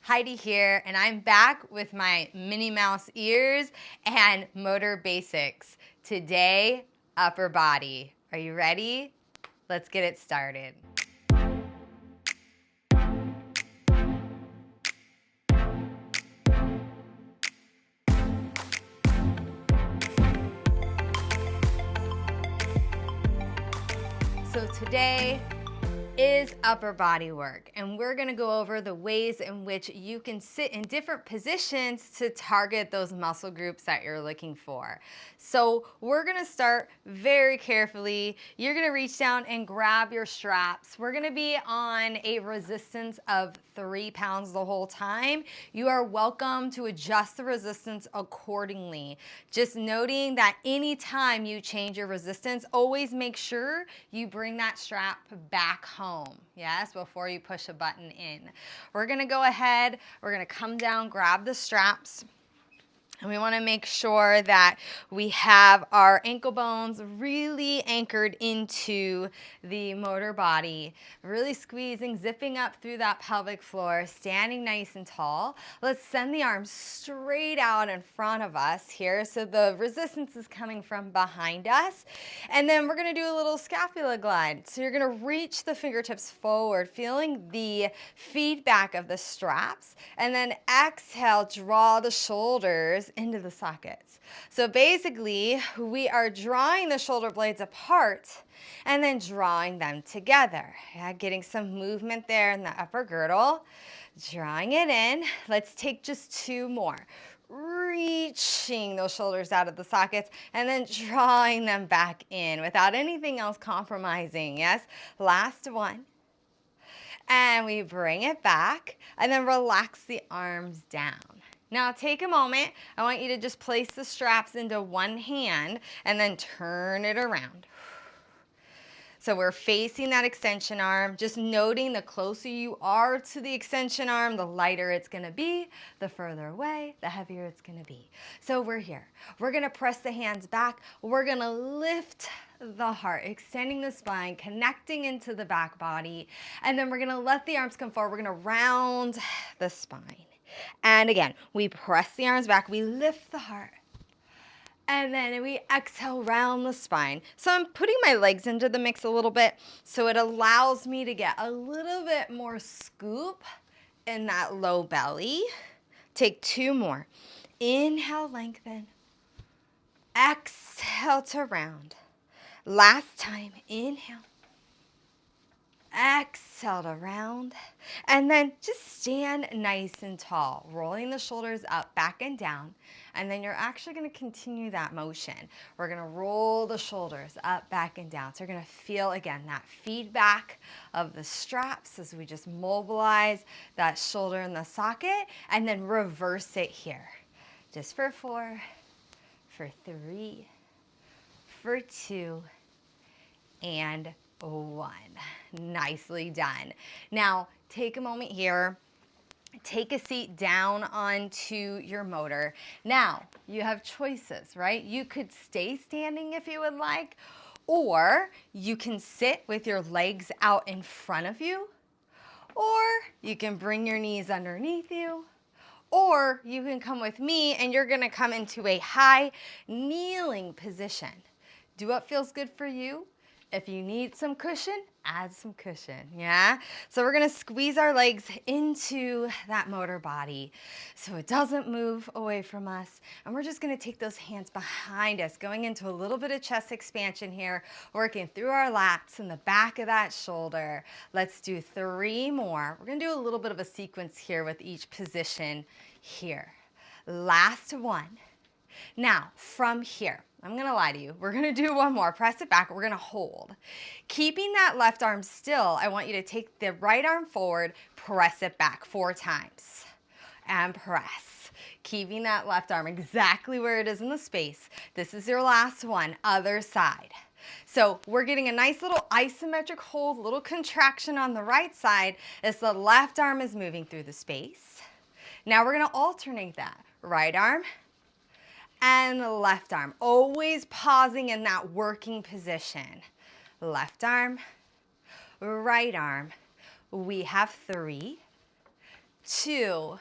Heidi here, and I'm back with my Minnie Mouse ears and motor basics. Today, upper body. Are you ready? Let's get it started. So today is upper body work, and we're going to go over the ways in which you can sit in different positions to target those muscle groups that you're looking for. So we're going to start very carefully. You're going to reach down and grab your straps. We're going to be on a resistance of 3 pounds the whole time. You are welcome to adjust the resistance accordingly. Just noting that anytime you change your resistance, always make sure you bring that strap back home, yes, before you push a button in. We're gonna go ahead, we're gonna come down, grab the straps, and we want to make sure that we have our ankle bones really anchored into the motor body, really squeezing, zipping up through that pelvic floor, standing nice and tall. Let's send the arms straight out in front of us here so the resistance is coming from behind us. And then we're going to do a little scapula glide. So you're going to reach the fingertips forward, feeling the feedback of the straps, and then exhale, draw the shoulders into the sockets. So basically, we are drawing the shoulder blades apart and then drawing them together. Yeah, getting some movement there in the upper girdle, drawing it in. Let's take just 2 more. Reaching those shoulders out of the sockets and then drawing them back in without anything else compromising. Yes, last one. And we bring it back and then relax the arms down. Now take a moment. I want you to just place the straps into one hand and then turn it around. So we're facing that extension arm, just noting the closer you are to the extension arm, the lighter it's gonna be, the further away, the heavier it's gonna be. So we're here. We're gonna press the hands back. We're gonna lift the heart, extending the spine, connecting into the back body, and then we're gonna let the arms come forward. We're gonna round the spine. And again, we press the arms back, we lift the heart. And then we exhale, round the spine. So I'm putting my legs into the mix a little bit, so it allows me to get a little bit more scoop in that low belly. Take 2 more. Inhale, lengthen. Exhale to round. Last time, inhale. Exhale to round, and then just stand nice and tall, rolling the shoulders up, back and down, and then you're actually going to continue that motion. We're going to roll the shoulders up, back and down. So you're going to feel, again, that feedback of the straps as we just mobilize that shoulder in the socket, and then reverse it here. Just for 4, for 3, for 2, and 1. Nicely done. Now, take a moment here. Take a seat down onto your motor. Now, you have choices, right? You could stay standing if you would like, or you can sit with your legs out in front of you, or you can bring your knees underneath you, or you can come with me and you're gonna come into a high kneeling position. Do what feels good for you. If you need some cushion, add some cushion, yeah? So we're gonna squeeze our legs into that motor body so it doesn't move away from us. And we're just gonna take those hands behind us, going into a little bit of chest expansion here, working through our lats and the back of that shoulder. Let's do 3 more. We're gonna do a little bit of a sequence here with each position here. Last one. Now, from here, I'm going to lie to you. We're going to do 1 more. Press it back. We're going to hold. Keeping that left arm still, I want you to take the right arm forward, press it back 4 times, and press. Keeping that left arm exactly where it is in the space. This is your last one. Other side. So we're getting a nice little isometric hold, little contraction on the right side as the left arm is moving through the space. Now we're going to alternate that. Right arm and left arm, always pausing in that working position. Left arm, right arm. We have 3, 2.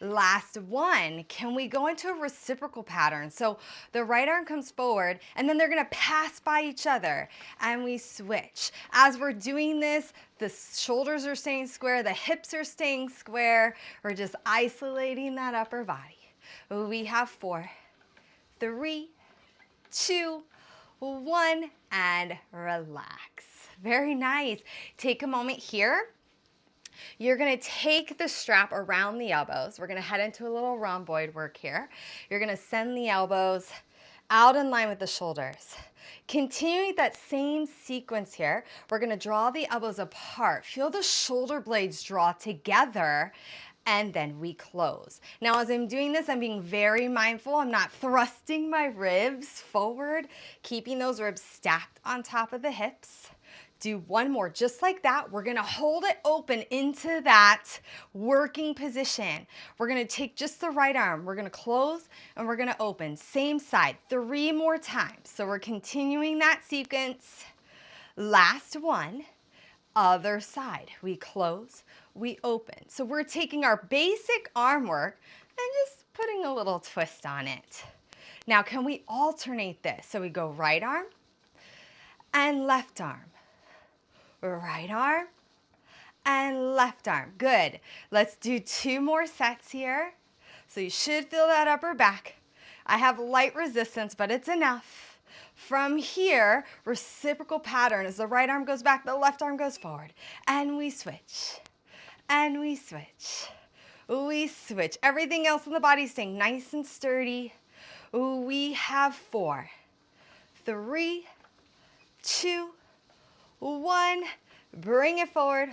Last one. Can we go into a reciprocal pattern? So the right arm comes forward and then they're gonna pass by each other and we switch. As we're doing this, the shoulders are staying square, the hips are staying square. We're just isolating that upper body. We have 4, 3, 2, 1, and relax. Very nice. Take a moment here. You're gonna take the strap around the elbows. We're gonna head into a little rhomboid work here. You're gonna send the elbows out in line with the shoulders. Continuing that same sequence here, we're gonna draw the elbows apart. Feel the shoulder blades draw together, and then we close. Now, as I'm doing this, I'm being very mindful. I'm not thrusting my ribs forward, keeping those ribs stacked on top of the hips. Do one more, just like that. We're gonna hold it open into that working position. We're gonna take just the right arm. We're gonna close and we're gonna open. Same side, 3 more times. So we're continuing that sequence. Last one, other side. We close, we open. So we're taking our basic arm work and just putting a little twist on it. Now, can we alternate this? So we go right arm and left arm. Right arm and left arm. Good. Let's do 2 more sets here. So you should feel that upper back. I have light resistance, but it's enough. From here, reciprocal pattern. As the right arm goes back, the left arm goes forward. And we switch. And we switch. We switch. Everything else in the body staying nice and sturdy. We have 4, 3, 2, 1, bring it forward,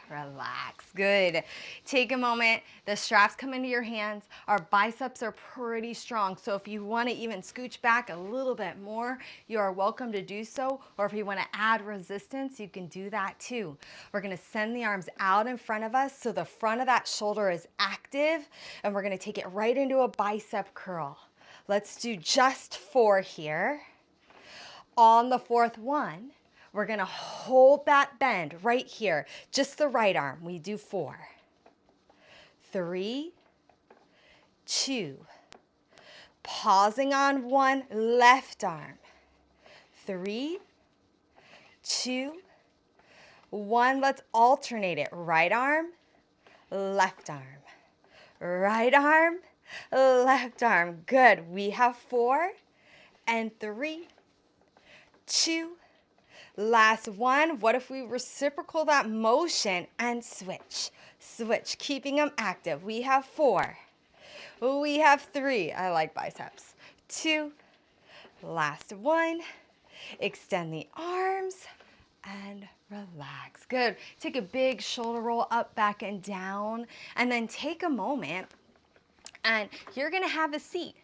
relax, good. Take a moment, the straps come into your hands, our biceps are pretty strong, so if you wanna even scooch back a little bit more, you are welcome to do so, or if you wanna add resistance, you can do that too. We're gonna send the arms out in front of us so the front of that shoulder is active, and we're gonna take it right into a bicep curl. Let's do just 4 here. On the 4th one, we're gonna hold that bend right here, just the right arm. We do 4, 3, 2, pausing on 1, left arm, 3, 2, 1. Let's alternate it. Right arm, left arm, right arm, left arm. Good. We have 4 and 3, 2, last one. What if we reciprocal that motion and switch? Switch, keeping them active. We have 4. We have 3. I like biceps. 2. Last one. Extend the arms and relax. Good. Take a big shoulder roll up, back, and down. And then take a moment and you're going to have a seat.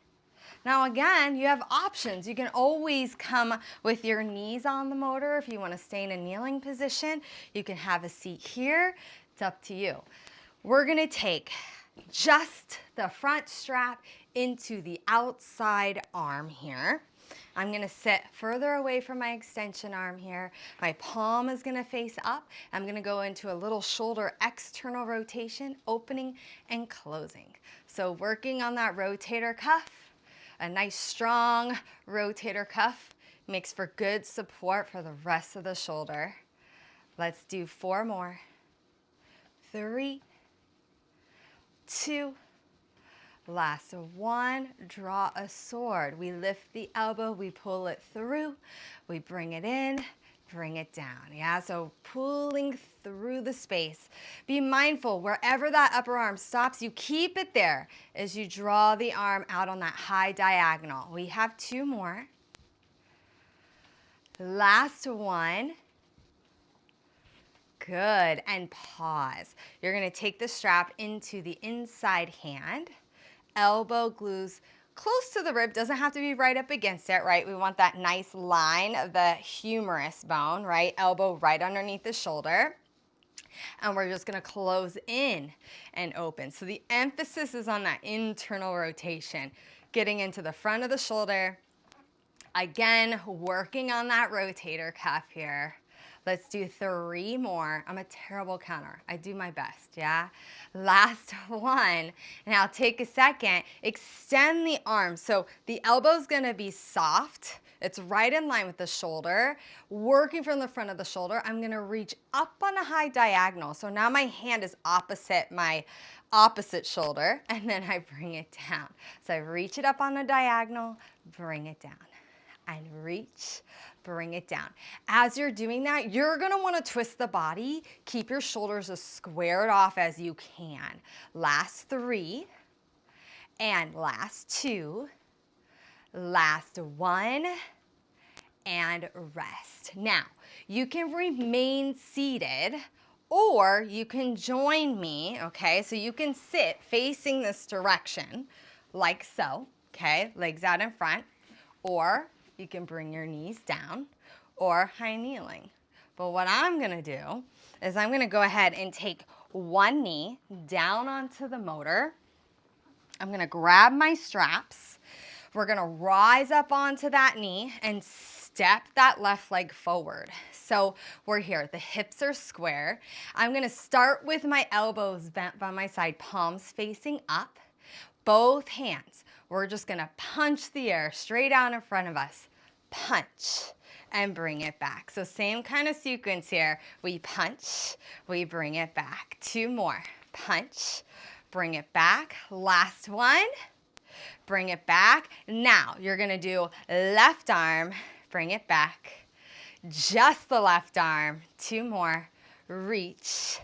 Now again, you have options. You can always come with your knees on the motor if you want to stay in a kneeling position. You can have a seat here. It's up to you. We're going to take just the front strap into the outside arm here. I'm going to sit further away from my extension arm here. My palm is going to face up. I'm going to go into a little shoulder external rotation, opening and closing. So working on that rotator cuff. A nice strong rotator cuff makes for good support for the rest of the shoulder. Let's do 4 more. 3, 2, last one. Draw a sword. We lift the elbow, we pull it through, we bring it in, bring it down. Yeah, so pulling through the space. Be mindful, wherever that upper arm stops, you keep it there as you draw the arm out on that high diagonal. We have 2 more. Last one. Good, and pause. You're gonna take the strap into the inside hand, elbow glues close to the rib, doesn't have to be right up against it, right? We want that nice line of the humerus bone, right? Elbow right underneath the shoulder. And we're just gonna close in and open. So the emphasis is on that internal rotation, getting into the front of the shoulder. Again, working on that rotator cuff here. Let's do 3 more. I'm a terrible counter. I do my best, yeah? Last one. Now take a second, extend the arms. So the elbow's gonna be soft. It's right in line with the shoulder. Working from the front of the shoulder, I'm gonna reach up on a high diagonal. So now my hand is opposite my opposite shoulder, and then I bring it down. So I reach it up on a diagonal, bring it down, and reach, bring it down. As you're doing that, you're gonna wanna twist the body. Keep your shoulders as squared off as you can. Last 3, and last 2, last 1, and rest. Now, you can remain seated, or you can join me, okay? So you can sit facing this direction, like so, okay? Legs out in front, or you can bring your knees down, or high kneeling. But what I'm gonna do is I'm gonna go ahead and take one knee down onto the motor. I'm gonna grab my straps. We're gonna rise up onto that knee and step that left leg forward. So we're here, the hips are square. I'm gonna start with my elbows bent by my side, palms facing up. Both hands, we're just gonna punch the air straight out in front of us. Punch and bring it back. So same kind of sequence here. We punch, we bring it back. 2 more, punch, bring it back. Last one. Bring it back. Now you're gonna do left arm, bring it back. Just the left arm. 2 more. Reach.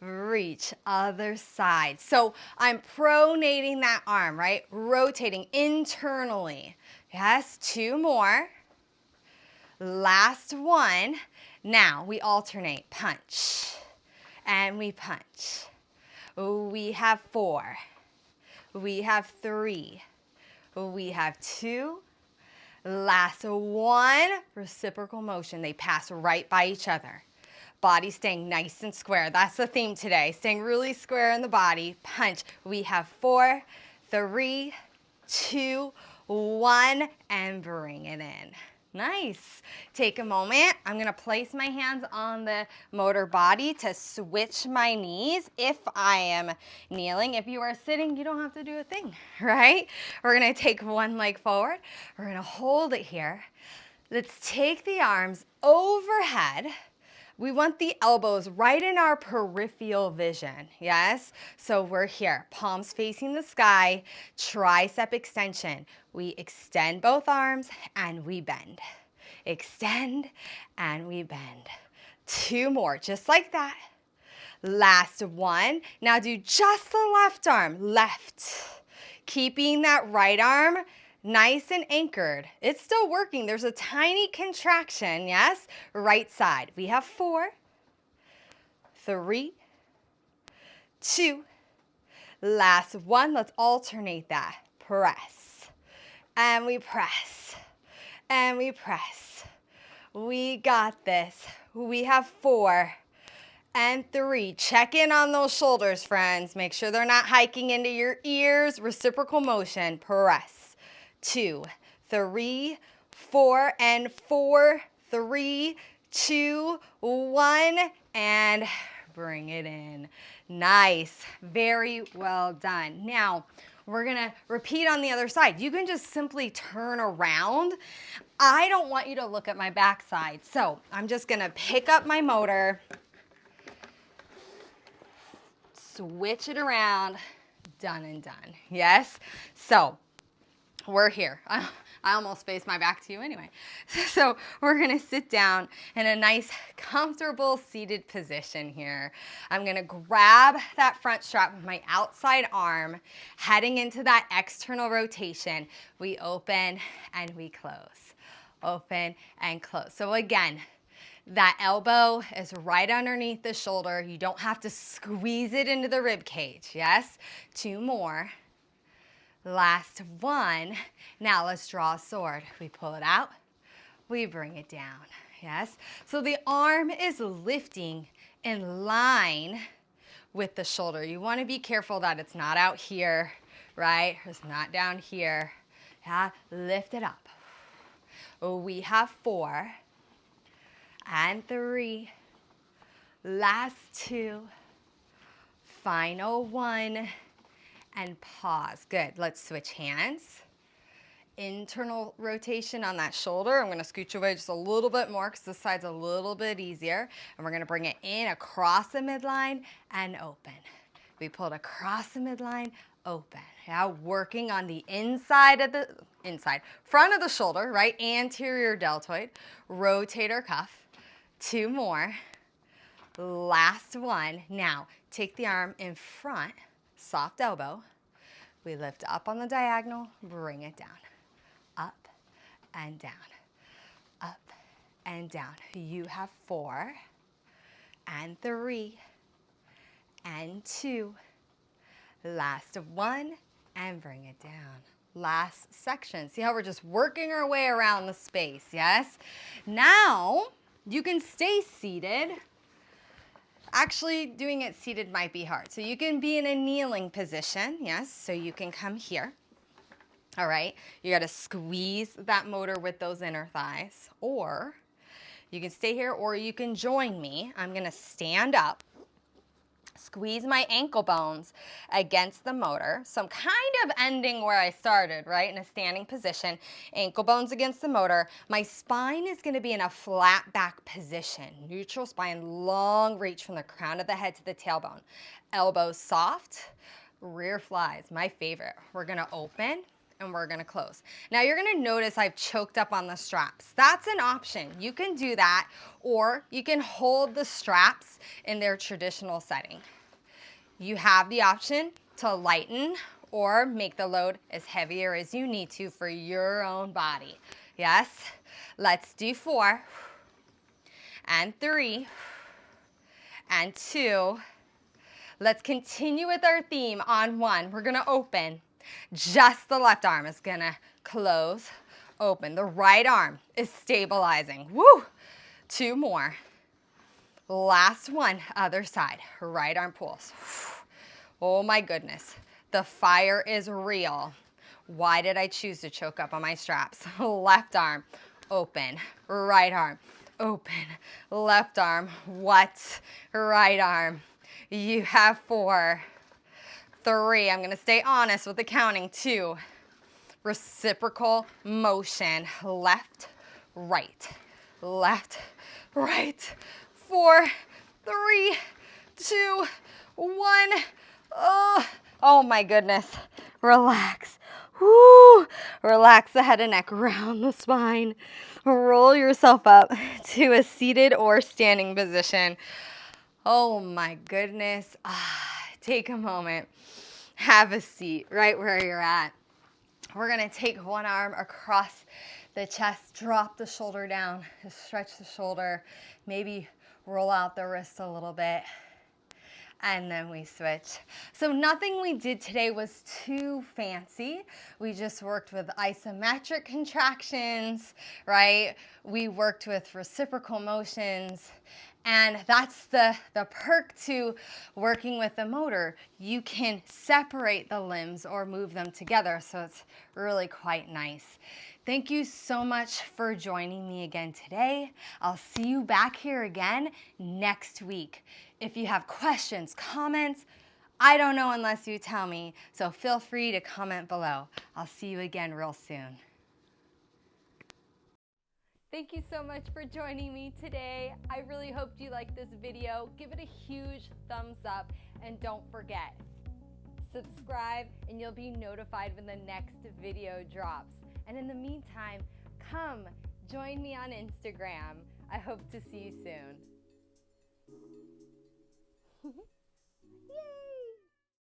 Reach. Other side. So I'm pronating that arm, right? Rotating internally. Yes, 2 more. Last one. Now we alternate. Punch. And we punch. We have 4. We have 3. We have 2. Last one, reciprocal motion. They pass right by each other. Body staying nice and square. That's the theme today. Staying really square in the body. Punch. We have 4, 3, 2, 1, and bring it in. Nice. Take a moment. I'm gonna place my hands on the motor body to switch my knees if I am kneeling. If you are sitting, you don't have to do a thing, right? We're gonna take one leg forward. We're gonna hold it here. Let's take the arms overhead. We want the elbows right in our peripheral vision, yes? So we're here, palms facing the sky, tricep extension. We extend both arms and we bend. Extend and we bend. 2 more, just like that. Last one. Now do just the left arm, left. Keeping that right arm nice and anchored. It's still working. There's a tiny contraction, yes? Right side. We have 4, 3, 2. Last one. Let's alternate that. Press. And we press. And we press. We got this. We have 4 and 3. Check in on those shoulders, friends. Make sure they're not hiking into your ears. Reciprocal motion. Press. 2, 3, 4, and 4, 3, 2, 1, and bring it in. Nice. Very well done. Now, we're gonna repeat on the other side. You can just simply turn around. I don't want you to look at my backside, so I'm just gonna pick up my motor, switch it around, done and done. Yes? So, we're here. I almost face my back to you anyway. So we're gonna sit down in a nice, comfortable seated position here. I'm gonna grab that front strap with my outside arm, heading into that external rotation. We open and we close. Open and close. So again, that elbow is right underneath the shoulder. You don't have to squeeze it into the rib cage, yes? 2 more. Last one. Now let's draw a sword. We pull it out, we bring it down, yes? So the arm is lifting in line with the shoulder. You wanna be careful that it's not out here, right? It's not down here. Yeah, lift it up. We have 4, and 3. Last 2. Final 1. And pause. Good. Let's switch hands. Internal rotation on that shoulder. I'm going to scooch away just a little bit more because this side's a little bit easier. And we're going to bring it in across the midline and open. We pulled across the midline, open. Now working on the inside of the front of the shoulder, right? Anterior deltoid, rotator cuff. 2 more. Last 1. Now take the arm in front, soft elbow. We lift up on the diagonal, bring it down. Up and down, up and down. You have 4 and 3 and 2. Last 1 and bring it down. Last section. See how we're just working our way around the space, yes? Now you can stay seated. Actually, doing it seated might be hard. So you can be in a kneeling position, yes? So you can come here. All right, you gotta squeeze that motor with those inner thighs, or you can stay here, or you can join me. I'm gonna stand up, squeeze my ankle bones against the motor. So I'm kind of ending where I started, right? In a standing position, ankle bones against the motor. My spine is gonna be in a flat back position, neutral spine, long reach from the crown of the head to the tailbone. Elbows soft, rear flies, my favorite. We're gonna open, and we're gonna close. Now you're gonna notice I've choked up on the straps. That's an option. You can do that, or you can hold the straps in their traditional setting. You have the option to lighten or make the load as heavier as you need to for your own body. Yes? Let's do 4 and 3 and 2. Let's continue with our theme on 1. We're gonna open. Just the left arm is gonna close, open. The right arm is stabilizing. Woo! 2 more. Last 1, other side. Right arm pulls. Oh my goodness. The fire is real. Why did I choose to choke up on my straps? Left arm, open. Right arm, open. Left arm, what? Right arm. You have 4. 3, I'm gonna stay honest with the counting. 2, reciprocal motion, left, right, 4, 3, 2, 1. Oh my goodness, relax. Woo! Relax the head and neck, round the spine. Roll yourself up to a seated or standing position. Oh my goodness. Take a moment. Have a seat right where you're at. We're gonna take one arm across the chest, drop the shoulder down, just stretch the shoulder, maybe roll out the wrist a little bit, and then we switch. So nothing we did today was too fancy. We just worked with isometric contractions, right? We worked with reciprocal motions. And that's the perk to working with the motor. You can separate the limbs or move them together, so it's really quite nice. Thank you so much for joining me again today. I'll see you back here again next week. If you have questions, comments, I don't know unless you tell me, so feel free to comment below. I'll see you again real soon. Thank you so much for joining me today. I really hoped you liked this video. Give it a huge thumbs up, and don't forget, subscribe and you'll be notified when the next video drops. And in the meantime, come join me on Instagram. I hope to see you soon.